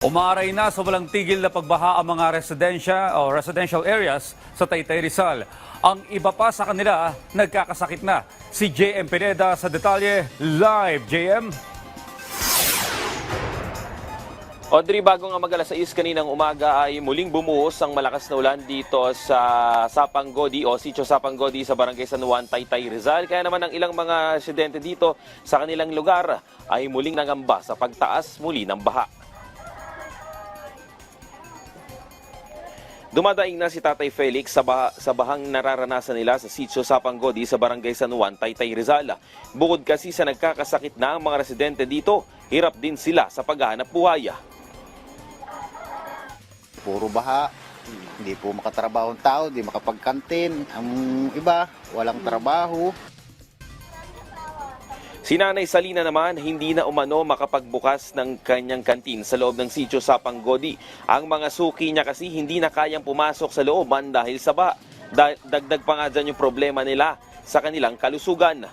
Umaaray na sa walang tigil na pagbaha ang mga residential areas sa Taytay Rizal. Ang iba pa sa kanila nagkakasakit na. Si JM Pineda sa detalye live. JM. Audrey, bago nga mag-alas 6 kaninang umaga ay muling bumuhos ang malakas na ulan dito sa Sapanggodi o Sitio Sapanggodi sa Barangay San Juan, Taytay Rizal. Kaya naman ang ilang mga residente dito sa kanilang lugar ay muling nangamba sa pagtaas muli ng baha. Dumadaing na si Tatay Felix sa bahang nararanasan nila sa Sitio Sapanggodi sa Barangay San Juan, Taytay Rizal. Bukod kasi sa nagkakasakit na ang mga residente dito, hirap din sila sa paghahanap buhay. Puro baha, hindi po makatrabaho ang tao, hindi makapagkantin. Ang iba, walang trabaho. Si Nanay Salina naman, hindi na umano makapagbukas ng kanyang kantin sa loob ng Sitio Sapanggodi. Ang mga suki niya kasi hindi na kayang pumasok sa looban dahil sa baha. Dagdag pa nga dyan yung problema nila sa kanilang kalusugan.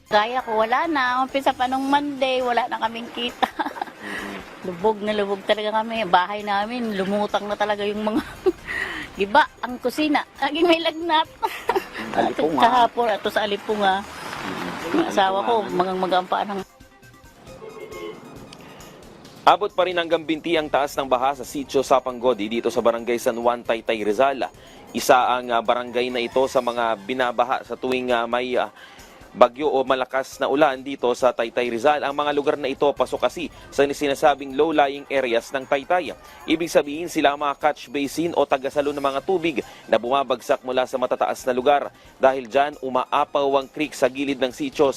Gaya ko, wala na. Umpisa pa nung Monday, wala na kaming kita. Lubog na lubog talaga kami. Bahay namin, lumutang na talaga yung mga giba, ang kusina. Laging may lagnat. Alipunga. Kahapon, ato sa Alipunga. Ang asawa ko, magampaan ng... Abot pa rin hanggang binti ang taas ng baha sa Sitio Sapanggodi dito sa Barangay San Juan, Taytay Rizal. Isa ang barangay na ito sa mga binabaha sa tuwing may bagyo o malakas na ulan dito sa Taytay Rizal. Ang mga lugar na ito pasok kasi sa sinasabing low-lying areas ng Taytay. Ibig sabihin sila mga catch basin o tagasalo ng mga tubig na bumabagsak mula sa matataas na lugar. Dahil dyan, umaapaw ang creek sa gilid ng Sitio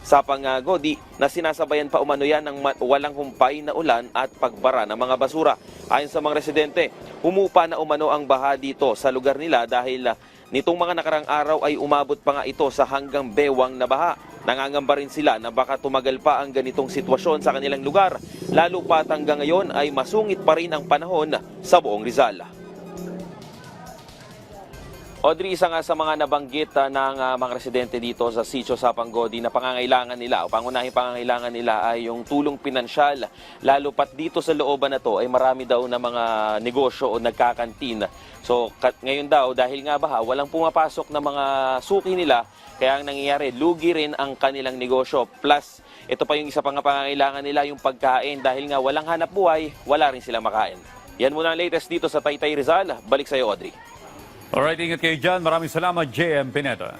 Sapanggodi na sinasabayan pa umano yan ng walang humpay na ulan at pagbara ng mga basura. Ayon sa mga residente, humupa na umano ang baha dito sa lugar nila dahil nitong mga nakarang araw ay umabot pa nga ito sa hanggang bewang na baha. Nangangamba rin sila na baka tumagal pa ang ganitong sitwasyon sa kanilang lugar. Lalo pat hanggang ngayon ay masungit pa rin ang panahon sa buong Rizal. Audrey, isa nga sa mga nabanggit ng mga residente dito sa Sitio Sapanggodi na pangangailangan nila o pangunahing pangangailangan nila ay yung tulong pinansyal. Lalo pat dito sa looban na to ay marami daw na mga negosyo o nagkakantin. So ngayon daw dahil nga baha, walang pumapasok na mga suki nila. Kaya ang nangyayari, lugi rin ang kanilang negosyo. Plus, ito pa yung isa pang pangangailangan nila, yung pagkain. Dahil nga walang hanap buhay, wala rin silang makain. Yan muna ang latest dito sa Taytay Rizal. Balik sa iyo, Audrey. Alright, ingat kayo dyan. Maraming salamat, JM Pineda.